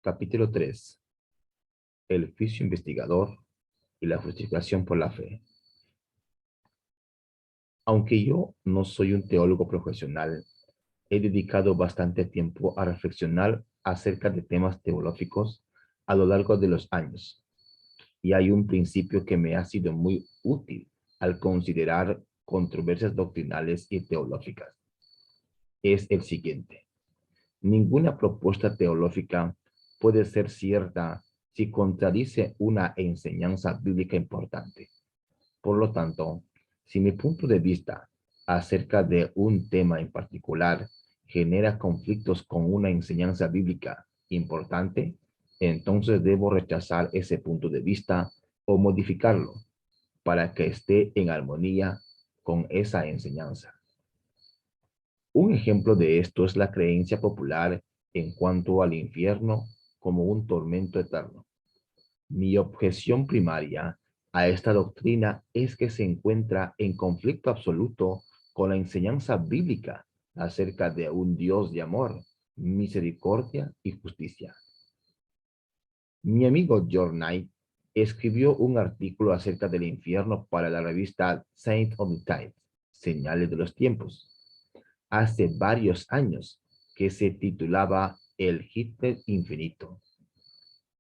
Capítulo 3. El juicio investigador y la justificación por la fe. Aunque yo no soy un teólogo profesional, he dedicado bastante tiempo a reflexionar acerca de temas teológicos a lo largo de los años. Y hay un principio que me ha sido muy útil al considerar controversias doctrinales y teológicas. Es el siguiente: ninguna propuesta teológica puede ser cierta si contradice una enseñanza bíblica importante. Por lo tanto, si mi punto de vista acerca de un tema en particular genera conflictos con una enseñanza bíblica importante, entonces debo rechazar ese punto de vista o modificarlo para que esté en armonía con esa enseñanza. Un ejemplo de esto es la creencia popular en cuanto al infierno como un tormento eterno. Mi objeción primaria a esta doctrina es que se encuentra en conflicto absoluto con la enseñanza bíblica acerca de un Dios de amor, misericordia y justicia. Mi amigo George Knight escribió un artículo acerca del infierno para la revista Saint of the Times, Señales de los Tiempos, hace varios años, que se titulaba El Hitler Infinito.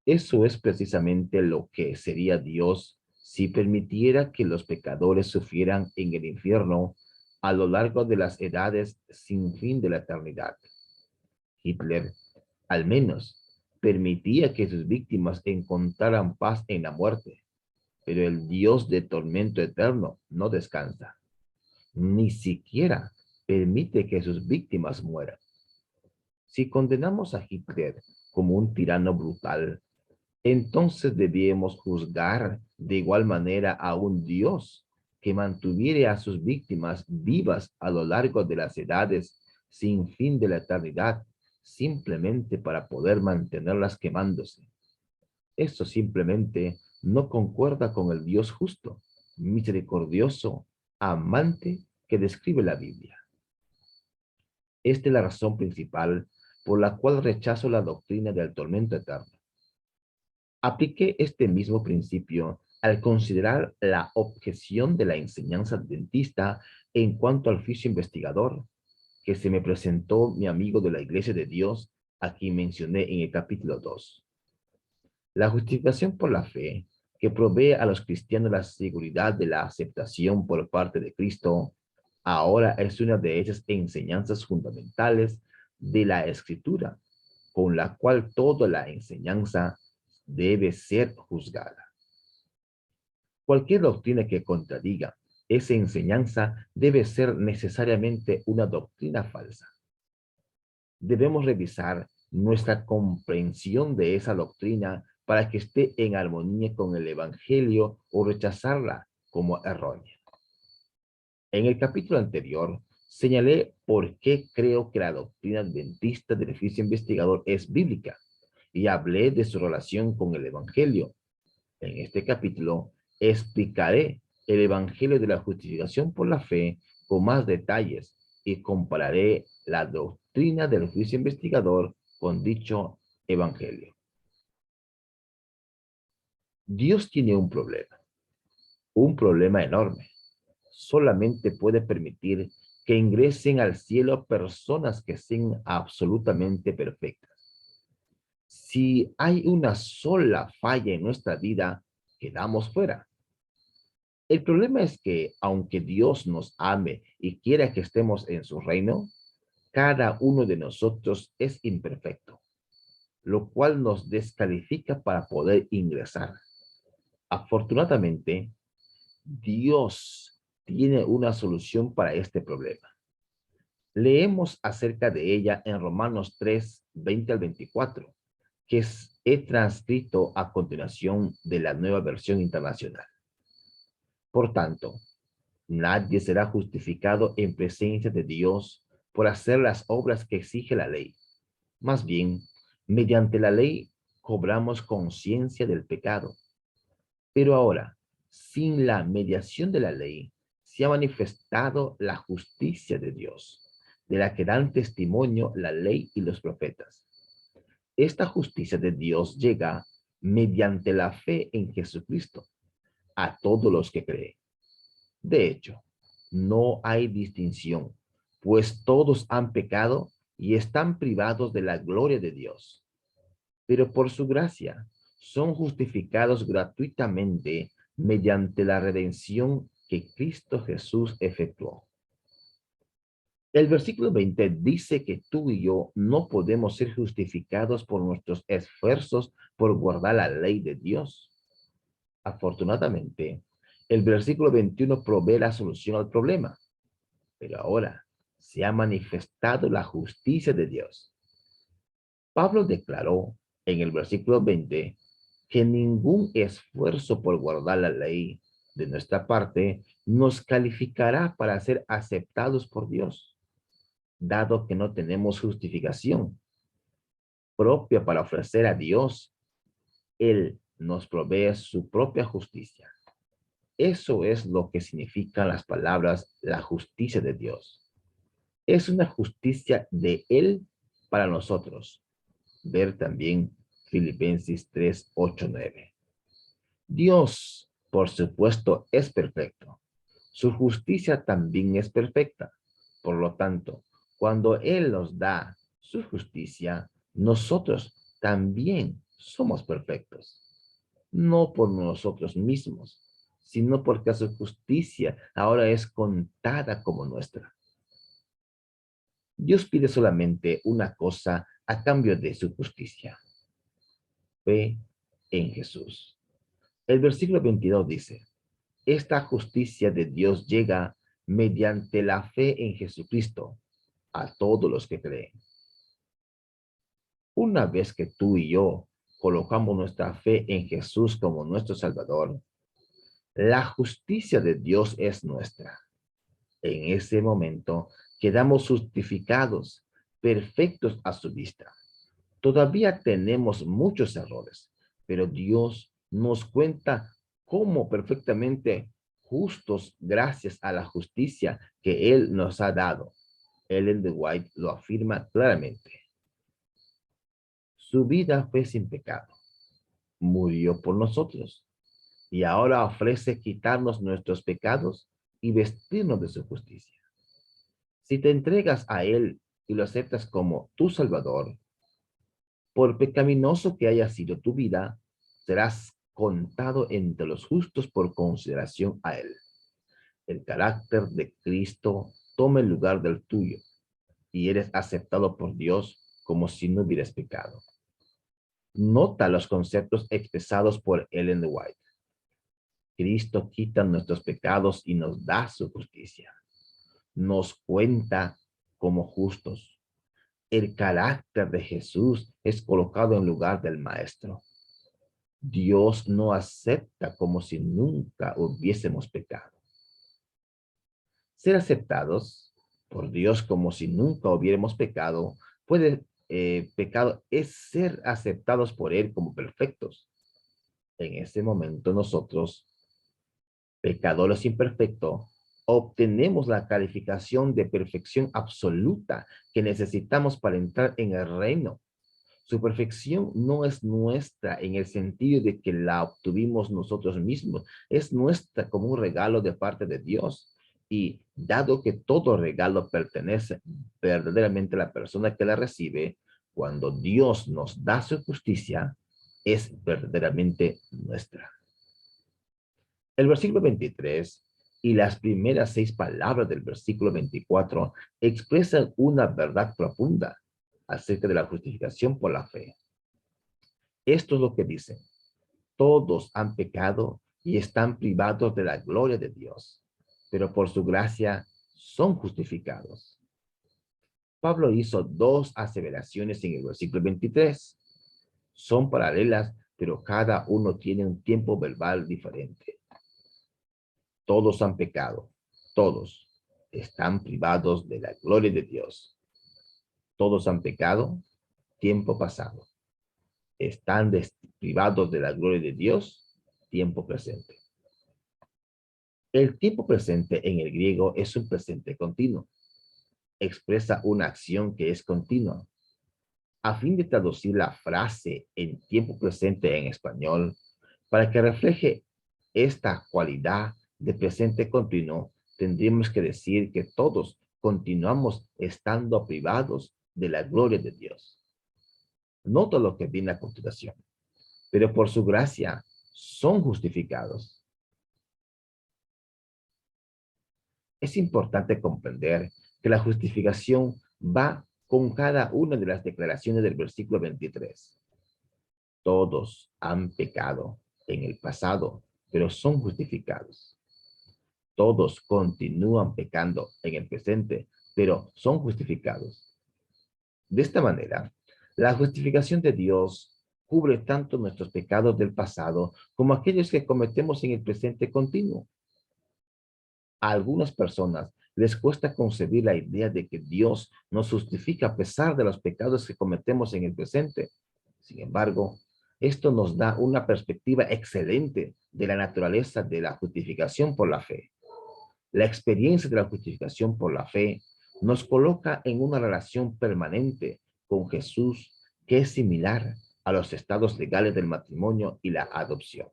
Eso es precisamente lo que sería Dios si permitiera que los pecadores sufrieran en el infierno a lo largo de las edades sin fin de la eternidad. Hitler, al menos, permitía que sus víctimas encontraran paz en la muerte, pero el Dios de tormento eterno no descansa. Ni siquiera permite que sus víctimas mueran. Si condenamos a Hitler como un tirano brutal, entonces debíamos juzgar de igual manera a un Dios que mantuviera a sus víctimas vivas a lo largo de las edades sin fin de la eternidad, simplemente para poder mantenerlas quemándose. Esto simplemente no concuerda con el Dios justo, misericordioso, amante que describe la Biblia. Esta es la razón principal por la cual rechazo la doctrina del tormento eterno. Apliqué este mismo principio al considerar la objeción de la enseñanza adventista en cuanto al juicio investigador, que se me presentó mi amigo de la Iglesia de Dios, a quien mencioné en el capítulo 2. La justificación por la fe, que provee a los cristianos la seguridad de la aceptación por parte de Cristo, ahora es una de esas enseñanzas fundamentales de la Escritura, con la cual toda la enseñanza debe ser juzgada. Cualquier doctrina que contradiga esa enseñanza debe ser necesariamente una doctrina falsa. Debemos revisar nuestra comprensión de esa doctrina para que esté en armonía con el Evangelio o rechazarla como errónea. En el capítulo anterior, señalé por qué creo que la doctrina adventista del juicio investigador es bíblica y hablé de su relación con el Evangelio. En este capítulo explicaré el Evangelio de la justificación por la fe con más detalles y compararé la doctrina del juicio investigador con dicho Evangelio. Dios tiene un problema enorme. Solamente puede permitir que ingresen al cielo personas que sean absolutamente perfectas. Si hay una sola falla en nuestra vida, quedamos fuera. El problema es que, aunque Dios nos ame y quiera que estemos en su reino, cada uno de nosotros es imperfecto, lo cual nos descalifica para poder ingresar. Afortunadamente, Dios tiene una solución para este problema. Leemos acerca de ella en Romanos 3, 20 al 24, que he transcrito a continuación de la Nueva Versión Internacional. Por tanto, nadie será justificado en presencia de Dios por hacer las obras que exige la ley. Más bien, mediante la ley cobramos conciencia del pecado. Pero ahora, sin la mediación de la ley, se ha manifestado la justicia de Dios, de la que dan testimonio la ley y los profetas. Esta justicia de Dios llega mediante la fe en Jesucristo a todos los que creen. De hecho, no hay distinción, pues todos han pecado y están privados de la gloria de Dios. Pero por su gracia son justificados gratuitamente mediante la redención que Cristo Jesús efectuó. El versículo 20 dice que tú y yo no podemos ser justificados por nuestros esfuerzos por guardar la ley de Dios. Afortunadamente, el versículo 21 provee la solución al problema, pero ahora se ha manifestado la justicia de Dios. Pablo declaró en el versículo 20 que ningún esfuerzo por guardar la ley de nuestra parte nos calificará para ser aceptados por Dios, dado que no tenemos justificación propia para ofrecer a Dios. Él nos provee su propia justicia. Eso es lo que significan las palabras la justicia de Dios. Es una justicia de Él para nosotros. Ver también Filipenses 3, 8, 9. Dios, por supuesto, es perfecto. Su justicia también es perfecta. Por lo tanto, cuando Él nos da su justicia, nosotros también somos perfectos. No por nosotros mismos, sino porque su justicia ahora es contada como nuestra. Dios pide solamente una cosa a cambio de su justicia: fe en Jesús. El versículo 22 dice: esta justicia de Dios llega mediante la fe en Jesucristo a todos los que creen. Una vez que tú y yo colocamos nuestra fe en Jesús como nuestro Salvador, la justicia de Dios es nuestra. En ese momento quedamos justificados, perfectos a su vista. Todavía tenemos muchos errores, pero Dios nos cuenta cómo perfectamente justos gracias a la justicia que Él nos ha dado. Ellen de White lo afirma claramente. Su vida fue sin pecado, murió por nosotros y ahora ofrece quitarnos nuestros pecados y vestirnos de su justicia. Si te entregas a Él y lo aceptas como tu Salvador, por pecaminoso que haya sido tu vida, serás contado entre los justos por consideración a Él. El carácter de Cristo toma el lugar del tuyo y eres aceptado por Dios como si no hubieras pecado. Nota los conceptos expresados por Ellen White. Cristo quita nuestros pecados y nos da su justicia. Nos cuenta como justos. El carácter de Jesús es colocado en lugar del Maestro. Dios no acepta como si nunca hubiésemos pecado. Ser aceptados por Dios como si nunca hubiéramos pecado, pecado es ser aceptados por Él como perfectos. En ese momento nosotros, pecadores imperfectos, obtenemos la calificación de perfección absoluta que necesitamos para entrar en el reino. Su perfección no es nuestra en el sentido de que la obtuvimos nosotros mismos, es nuestra como un regalo de parte de Dios. Y dado que todo regalo pertenece verdaderamente a la persona que la recibe, cuando Dios nos da su justicia, es verdaderamente nuestra. El versículo 23 y las primeras 6 palabras del versículo 24 expresan una verdad profunda acerca de la justificación por la fe. Esto es lo que dicen: todos han pecado y están privados de la gloria de Dios, pero por su gracia son justificados. Pablo hizo 2 aseveraciones en el versículo 23. Son paralelas, pero cada uno tiene un tiempo verbal diferente. Todos han pecado, todos están privados de la gloria de Dios. Todos han pecado, tiempo pasado. Están privados de la gloria de Dios, tiempo presente. El tiempo presente en el griego es un presente continuo. Expresa una acción que es continua. A fin de traducir la frase en tiempo presente en español, para que refleje esta cualidad de presente continuo, tendríamos que decir que todos continuamos estando privados de la gloria de Dios. Nota lo que viene a continuación. Pero por su gracia son justificados. Es importante comprender que la justificación va con cada una de las declaraciones del versículo 23. Todos han pecado en el pasado, pero son justificados. Todos continúan pecando en el presente, pero son justificados. De esta manera, la justificación de Dios cubre tanto nuestros pecados del pasado como aquellos que cometemos en el presente continuo. A algunas personas les cuesta concebir la idea de que Dios nos justifica a pesar de los pecados que cometemos en el presente. Sin embargo, esto nos da una perspectiva excelente de la naturaleza de la justificación por la fe. La experiencia de la justificación por la fe nos coloca en una relación permanente con Jesús que es similar a los estados legales del matrimonio y la adopción.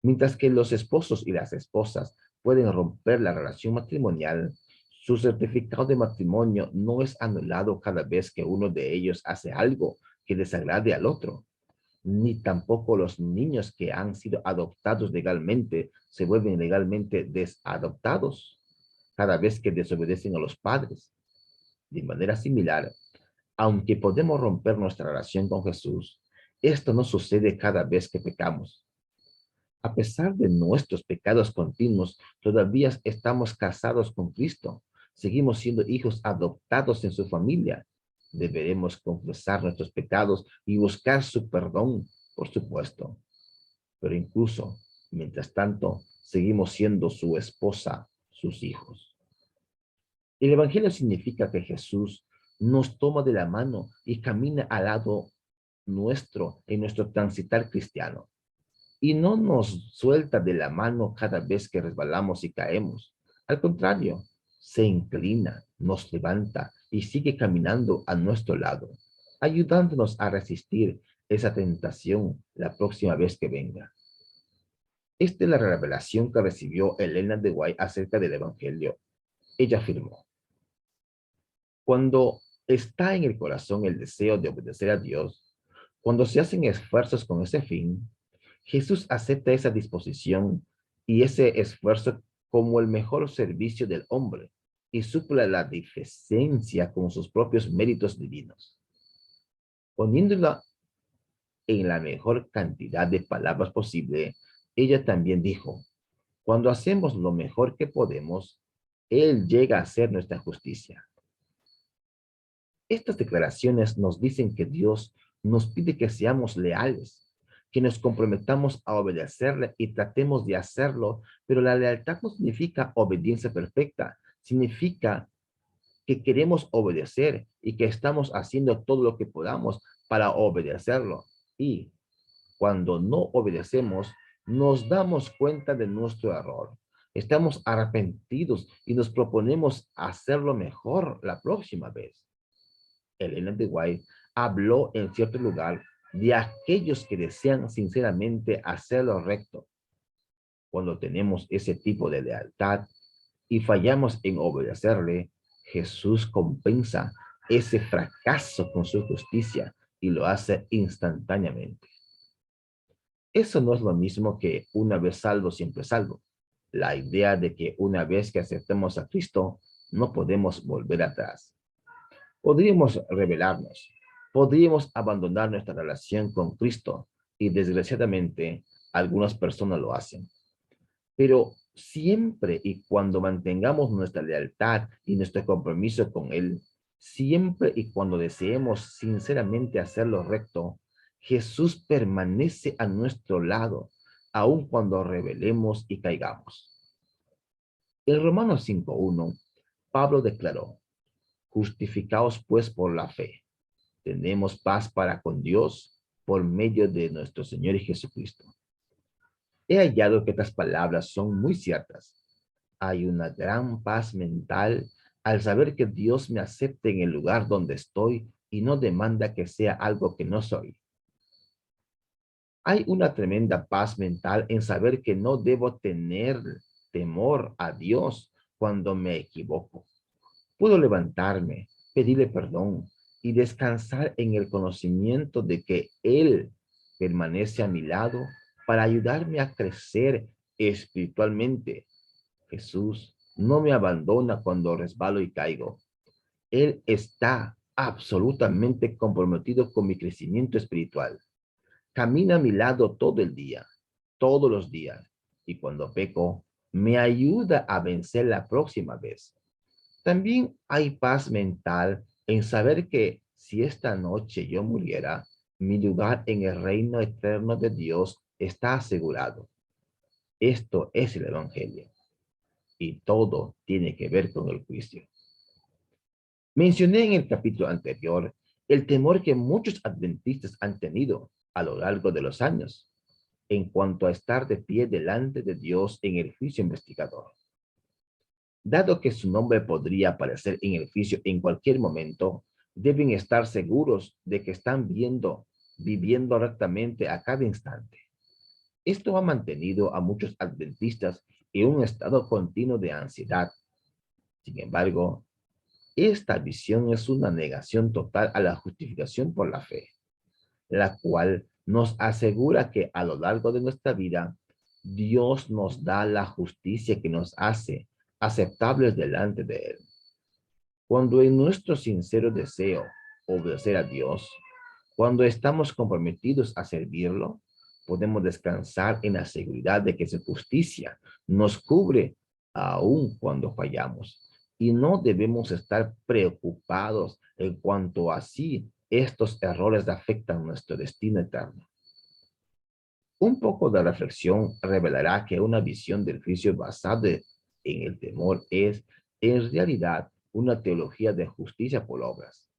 Mientras que los esposos y las esposas pueden romper la relación matrimonial, su certificado de matrimonio no es anulado cada vez que uno de ellos hace algo que desagrade al otro, ni tampoco los niños que han sido adoptados legalmente se vuelven legalmente desadoptados cada vez que desobedecen a los padres. De manera similar, aunque podemos romper nuestra relación con Jesús, esto no sucede cada vez que pecamos. A pesar de nuestros pecados continuos, todavía estamos casados con Cristo. Seguimos siendo hijos adoptados en su familia. Deberemos confesar nuestros pecados y buscar su perdón, por supuesto. Pero incluso, mientras tanto, seguimos siendo su esposa, sus hijos. El Evangelio significa que Jesús nos toma de la mano y camina al lado nuestro en nuestro transitar cristiano. Y no nos suelta de la mano cada vez que resbalamos y caemos. Al contrario, se inclina, nos levanta y sigue caminando a nuestro lado, ayudándonos a resistir esa tentación la próxima vez que venga. Esta es la revelación que recibió Elena de White acerca del Evangelio. Ella afirmó: cuando está en el corazón el deseo de obedecer a Dios, cuando se hacen esfuerzos con ese fin, Jesús acepta esa disposición y ese esfuerzo como el mejor servicio del hombre y suple la deficiencia con sus propios méritos divinos. Poniéndola en la mejor cantidad de palabras posible, ella también dijo: cuando hacemos lo mejor que podemos, Él llega a ser nuestra justicia. Estas declaraciones nos dicen que Dios nos pide que seamos leales, que nos comprometamos a obedecerle y tratemos de hacerlo, pero la lealtad no significa obediencia perfecta, significa que queremos obedecer y que estamos haciendo todo lo que podamos para obedecerlo. Y cuando no obedecemos, nos damos cuenta de nuestro error. Estamos arrepentidos y nos proponemos hacerlo mejor la próxima vez. Elena de White habló en cierto lugar de aquellos que desean sinceramente hacer lo recto. Cuando tenemos ese tipo de lealtad y fallamos en obedecerle, Jesús compensa ese fracaso con su justicia y lo hace instantáneamente. Eso no es lo mismo que una vez salvo, siempre salvo. La idea de que una vez que aceptemos a Cristo, no podemos volver atrás. Podríamos rebelarnos, podríamos abandonar nuestra relación con Cristo y desgraciadamente algunas personas lo hacen. Pero siempre y cuando mantengamos nuestra lealtad y nuestro compromiso con Él, siempre y cuando deseemos sinceramente hacer lo recto, Jesús permanece a nuestro lado, aun cuando rebelemos y caigamos. En Romanos 5:1, Pablo declaró: justificaos pues por la fe, tenemos paz para con Dios por medio de nuestro Señor Jesucristo. He hallado que estas palabras son muy ciertas. Hay una gran paz mental al saber que Dios me acepta en el lugar donde estoy y no demanda que sea algo que no soy. Hay una tremenda paz mental en saber que no debo tener temor a Dios cuando me equivoco. Puedo levantarme, pedirle perdón y descansar en el conocimiento de que Él permanece a mi lado para ayudarme a crecer espiritualmente. Jesús no me abandona cuando resbalo y caigo. Él está absolutamente comprometido con mi crecimiento espiritual. Camina a mi lado todo el día, todos los días, y cuando peco, me ayuda a vencer la próxima vez. También hay paz mental en saber que si esta noche yo muriera, mi lugar en el reino eterno de Dios está asegurado. Esto es el Evangelio y todo tiene que ver con el juicio. Mencioné en el capítulo anterior el temor que muchos adventistas han tenido a lo largo de los años en cuanto a estar de pie delante de Dios en el juicio investigador. Dado que su nombre podría aparecer en el juicio en cualquier momento, deben estar seguros de que están viviendo rectamente a cada instante. Esto ha mantenido a muchos adventistas en un estado continuo de ansiedad. Sin embargo, esta visión es una negación total a la justificación por la fe, la cual nos asegura que a lo largo de nuestra vida, Dios nos da la justicia que nos hace aceptables delante de Él. Cuando en nuestro sincero deseo obedecer a Dios, cuando estamos comprometidos a servirlo, podemos descansar en la seguridad de que su justicia nos cubre aun cuando fallamos. Y no debemos estar preocupados en cuanto a si estos errores afectan nuestro destino eterno. Un poco de reflexión revelará que una visión del juicio basada en el temor es, en realidad, una teología de justicia por obras,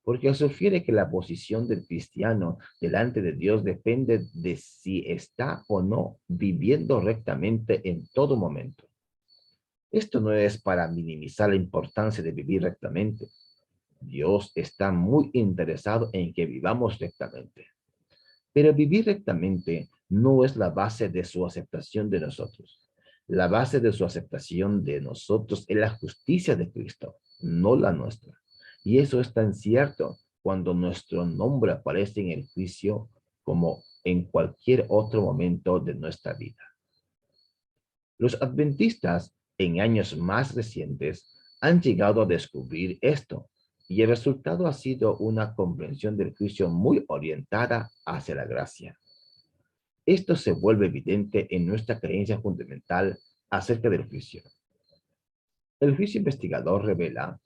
porque sugiere que la posición del cristiano delante de Dios depende de si está o no viviendo rectamente en todo momento. Esto no es para minimizar la importancia de vivir rectamente. Dios está muy interesado en que vivamos rectamente. Pero vivir rectamente no es la base de su aceptación de nosotros. La base de su aceptación de nosotros es la justicia de Cristo, no la nuestra. Y eso es tan cierto cuando nuestro nombre aparece en el juicio como en cualquier otro momento de nuestra vida. Los adventistas en años más recientes han llegado a descubrir esto, y el resultado ha sido una comprensión del juicio muy orientada hacia la gracia. Esto se vuelve evidente en nuestra creencia fundamental acerca del juicio. El juicio investigador revela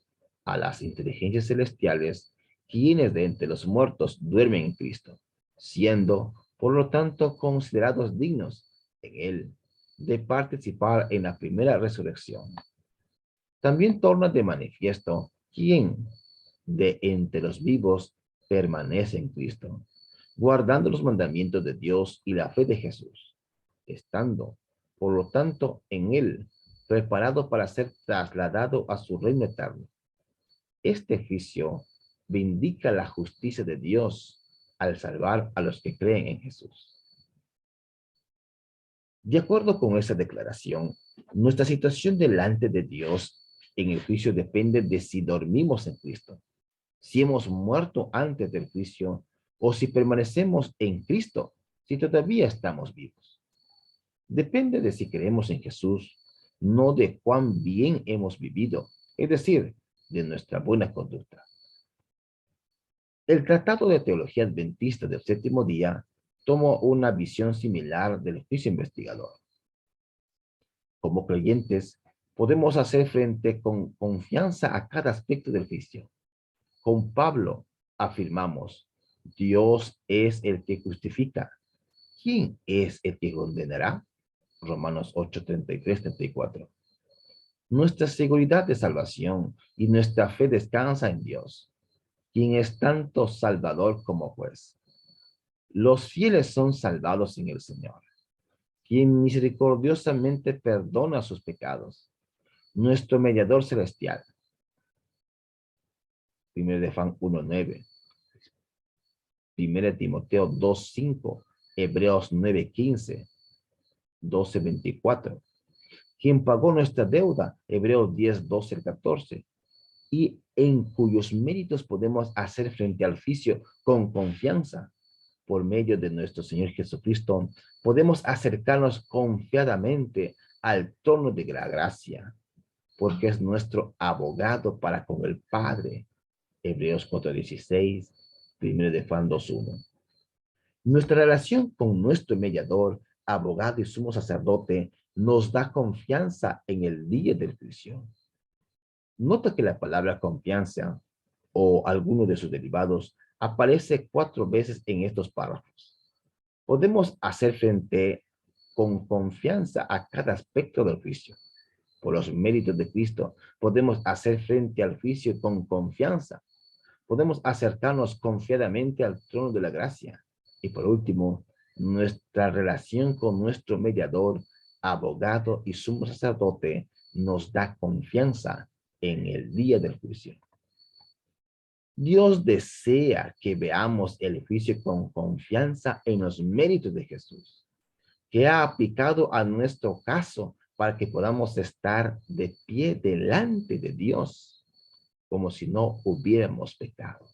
a las inteligencias celestiales quienes de entre los muertos duermen en Cristo, siendo, por lo tanto, considerados dignos en Él de participar en la primera resurrección. También torna de manifiesto quién de entre los vivos permanece en Cristo, guardando los mandamientos de Dios y la fe de Jesús, estando, por lo tanto, en Él, preparado para ser trasladado a su reino eterno. Este juicio vindica la justicia de Dios al salvar a los que creen en Jesús. De acuerdo con esa declaración, nuestra situación delante de Dios en el juicio depende de si dormimos en Cristo, si hemos muerto antes del juicio o si permanecemos en Cristo, si todavía estamos vivos. Depende de si creemos en Jesús, no de cuán bien hemos vivido, es decir, de nuestra buena conducta. El Tratado de Teología Adventista del Séptimo Día tomó una visión similar del juicio investigador. Como creyentes, podemos hacer frente con confianza a cada aspecto del juicio. Con Pablo afirmamos, Dios es el que justifica. ¿Quién es el que condenará? Romanos 8, 33, 34. Nuestra seguridad de salvación y nuestra fe descansa en Dios, quien es tanto Salvador como juez. Los fieles son salvados en el Señor, quien misericordiosamente perdona sus pecados, nuestro mediador celestial. 1 de Juan 1:9, 1 de Timoteo 2:5, Hebreos 9:15, 12:24. Quien pagó nuestra deuda, Hebreos 10:12 al 14, y en cuyos méritos podemos hacer frente al juicio con confianza. Por medio de nuestro Señor Jesucristo, podemos acercarnos confiadamente al trono de la gracia, porque es nuestro abogado para con el Padre. Hebreos 4:16, 1 de Juan 2:1. Nuestra relación con nuestro mediador, abogado y sumo sacerdote nos da confianza en el día del juicio. Nota que la palabra confianza o alguno de sus derivados aparece 4 veces en estos párrafos. Podemos hacer frente con confianza a cada aspecto del juicio. Por los méritos de Cristo, podemos hacer frente al juicio con confianza. Podemos acercarnos confiadamente al trono de la gracia. Y por último, nuestra relación con nuestro mediador, abogado y sumo sacerdote nos da confianza en el día del juicio. Dios desea que veamos el juicio con confianza en los méritos de Jesús, que ha aplicado a nuestro caso para que podamos estar de pie delante de Dios, como si no hubiéramos pecado.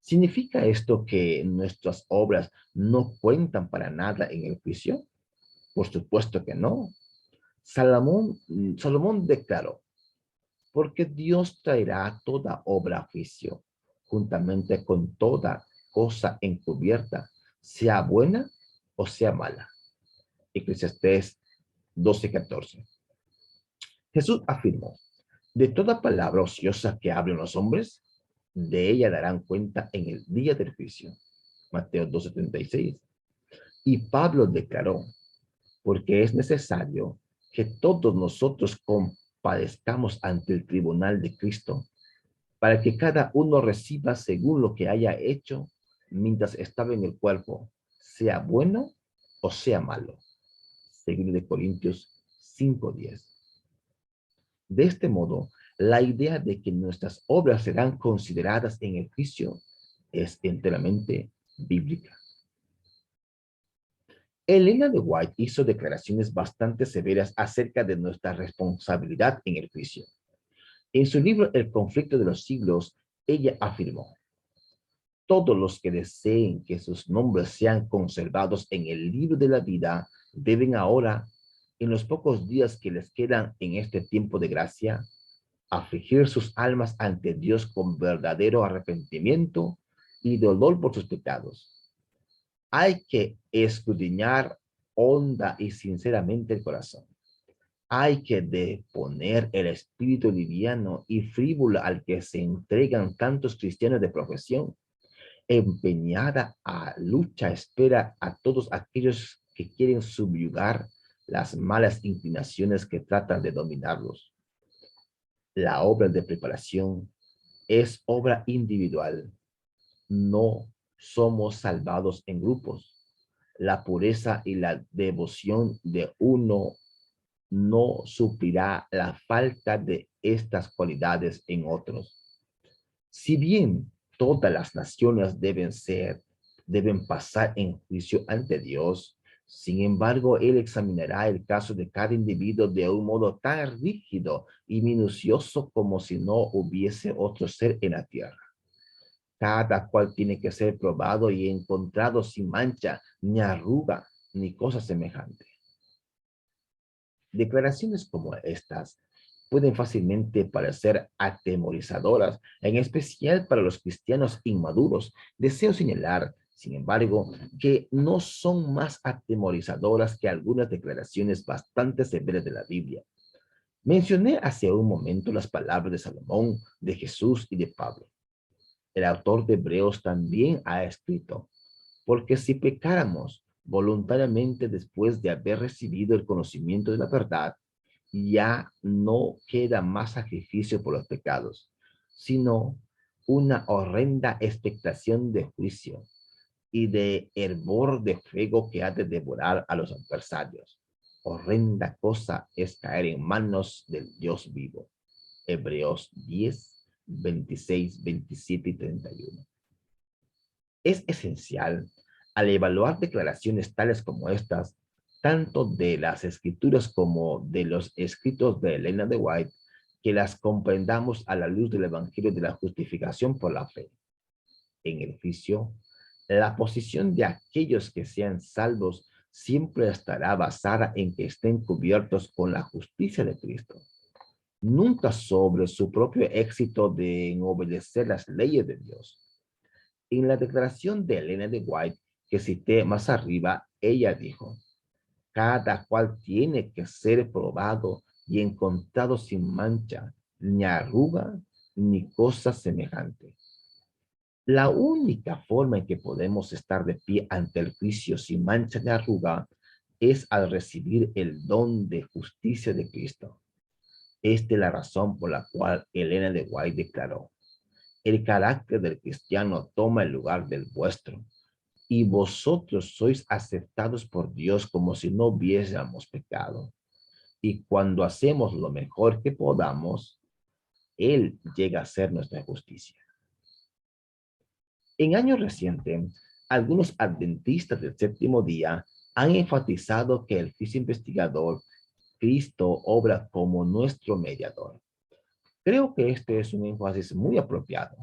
¿Significa esto que nuestras obras no cuentan para nada en el juicio? Por supuesto que no. Salomón declaró: porque Dios traerá toda obra a juicio, juntamente con toda cosa encubierta, sea buena o sea mala. Eclesiastés 12:14. Jesús afirmó: de toda palabra ociosa que hablen los hombres, de ella darán cuenta en el día del juicio. Mateo 12:36. Y Pablo declaró: porque es necesario que todos nosotros compadezcamos ante el tribunal de Cristo, para que cada uno reciba según lo que haya hecho mientras estaba en el cuerpo, sea bueno o sea malo. 2 Corintios 5:10. De este modo, la idea de que nuestras obras serán consideradas en el juicio es enteramente bíblica. Elena de White hizo declaraciones bastante severas acerca de nuestra responsabilidad en el juicio. En su libro El conflicto de los siglos, ella afirmó: todos los que deseen que sus nombres sean conservados en el libro de la vida deben ahora, en los pocos días que les quedan en este tiempo de gracia, afligir sus almas ante Dios con verdadero arrepentimiento y dolor por sus pecados. Hay que escudriñar honda y sinceramente el corazón. Hay que deponer el espíritu liviano y frívolo al que se entregan tantos cristianos de profesión, empeñada a lucha espera a todos aquellos que quieren subyugar las malas inclinaciones que tratan de dominarlos. La obra de preparación es obra individual. No somos salvados en grupos. La pureza y la devoción de uno no suplirá la falta de estas cualidades en otros. Si bien todas las naciones deben pasar en juicio ante Dios, sin embargo, Él examinará el caso de cada individuo de un modo tan rígido y minucioso como si no hubiese otro ser en la tierra. Cada cual tiene que ser probado y encontrado sin mancha, ni arruga, ni cosa semejante. Declaraciones como estas pueden fácilmente parecer atemorizadoras, en especial para los cristianos inmaduros. Deseo señalar, sin embargo, que no son más atemorizadoras que algunas declaraciones bastante severas de la Biblia. Mencioné hace un momento las palabras de Salomón, de Jesús y de Pablo. El autor de Hebreos también ha escrito: porque si pecáramos voluntariamente después de haber recibido el conocimiento de la verdad, ya no queda más sacrificio por los pecados, sino una horrenda expectación de juicio y de hervor de fuego que ha de devorar a los adversarios. Horrenda cosa es caer en manos del Dios vivo. Hebreos 10, 26, 27 y 31. Es esencial, al evaluar declaraciones tales como estas, tanto de las escrituras como de los escritos de Elena de White, que las comprendamos a la luz del Evangelio de la justificación por la fe. En el juicio, la posición de aquellos que sean salvos siempre estará basada en que estén cubiertos con la justicia de Cristo, nunca sobre su propio éxito de obedecer las leyes de Dios. En la declaración de Elena de White, que cité más arriba, ella dijo: cada cual tiene que ser probado y encontrado sin mancha, ni arruga, ni cosa semejante. La única forma en que podemos estar de pie ante el juicio sin mancha ni arruga es al recibir el don de justicia de Cristo. Esta es la razón por la cual Elena de White declaró: el carácter del cristiano toma el lugar del vuestro, y vosotros sois aceptados por Dios como si no hubiésemos pecado. Y cuando hacemos lo mejor que podamos, Él llega a ser nuestra justicia. En años recientes, algunos adventistas del séptimo día han enfatizado que el juicio investigador, Cristo, obra como nuestro mediador. Creo que este es un énfasis muy apropiado.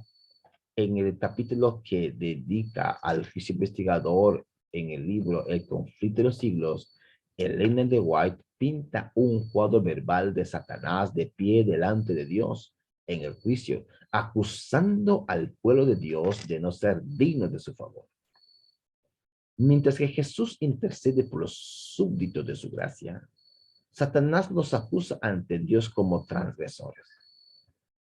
En el capítulo que dedica al juicio investigador en el libro El conflicto de los siglos, Elena de White pinta un cuadro verbal de Satanás de pie delante de Dios en el juicio, acusando al pueblo de Dios de no ser digno de su favor. Mientras que Jesús intercede por los súbditos de su gracia, Satanás los acusa ante Dios como transgresores.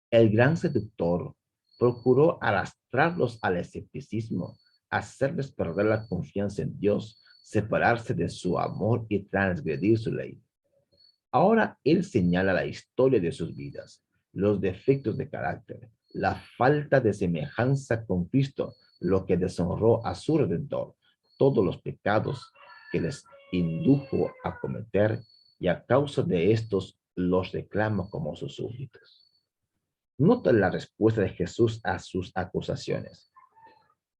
El gran seductor procuró arrastrarlos al escepticismo, hacerles perder la confianza en Dios, separarse de su amor y transgredir su ley. Ahora él señala la historia de sus vidas, los defectos de carácter, la falta de semejanza con Cristo, lo que deshonró a su Redentor, todos los pecados que les indujo a cometer, y a causa de estos los reclama como sus súbditos. Nota la respuesta de Jesús a sus acusaciones.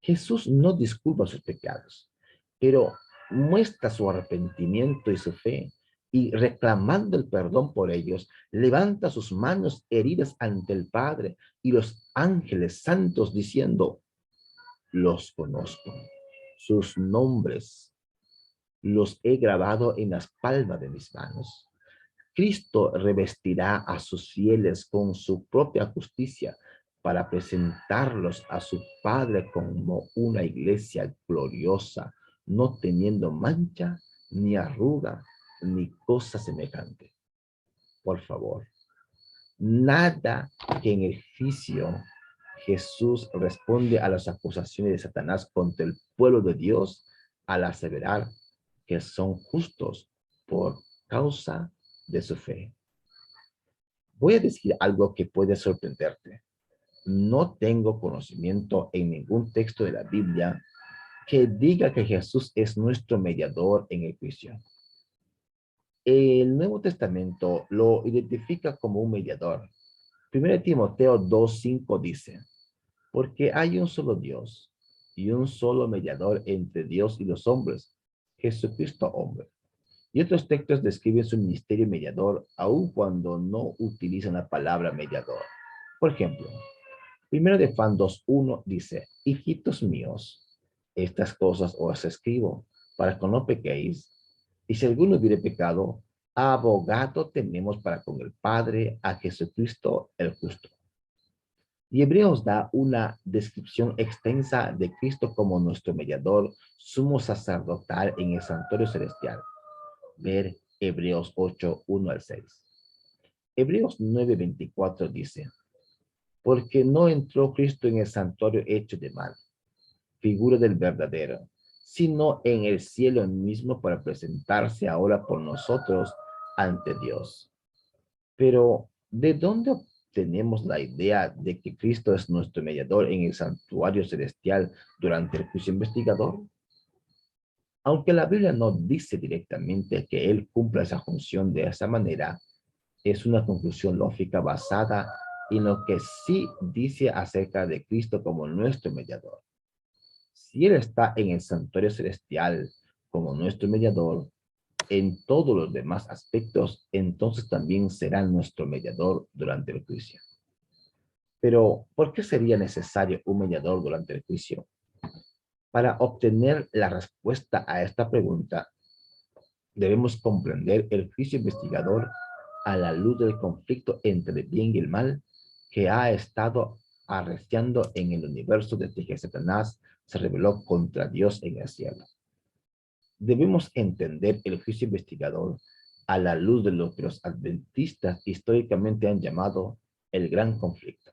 Jesús no disculpa sus pecados, pero muestra su arrepentimiento y su fe, y reclamando el perdón por ellos, levanta sus manos heridas ante el Padre y los ángeles santos diciendo: los conozco, sus nombres los he grabado en las palmas de mis manos. Cristo revestirá a sus fieles con su propia justicia para presentarlos a su Padre como una iglesia gloriosa, no teniendo mancha, ni arruga, ni cosa semejante. Por favor, nada que en el juicio Jesús responde a las acusaciones de Satanás contra el pueblo de Dios al aseverar que son justos por causa de su fe. Voy a decir algo que puede sorprenderte. No tengo conocimiento en ningún texto de la Biblia que diga que Jesús es nuestro mediador en el juicio. El Nuevo Testamento lo identifica como un mediador. 1 Timoteo 2:5 dice: porque hay un solo Dios y un solo mediador entre Dios y los hombres, Jesucristo hombre. Y otros textos describen su ministerio mediador, aun cuando no utilizan la palabra mediador. Por ejemplo, 1 de Juan 2:1 dice: hijitos míos, estas cosas os escribo para que no pequéis. Y si alguno hubiere pecado, abogado tenemos para con el Padre, a Jesucristo el justo. Y Hebreos da una descripción extensa de Cristo como nuestro mediador, sumo sacerdotal en el santuario celestial. Ver Hebreos 8:1 al 6. Hebreos 9:24 dice: porque no entró Cristo en el santuario hecho de mal, figura del verdadero, sino en el cielo mismo para presentarse ahora por nosotros ante Dios. Pero, ¿de dónde tenemos la idea de que Cristo es nuestro mediador en el santuario celestial durante el juicio investigador? Aunque la Biblia no dice directamente que Él cumpla esa función de esa manera, es una conclusión lógica basada y lo que sí dice acerca de Cristo como nuestro mediador. Si Él está en el santuario celestial como nuestro mediador, en todos los demás aspectos, entonces también será nuestro mediador durante el juicio. Pero, ¿por qué sería necesario un mediador durante el juicio? Para obtener la respuesta a esta pregunta, debemos comprender el juicio investigador a la luz del conflicto entre el bien y el mal que ha estado arreciando en el universo desde que Satanás se rebeló contra Dios en el cielo. Debemos entender el juicio investigador a la luz de lo que los adventistas históricamente han llamado el gran conflicto.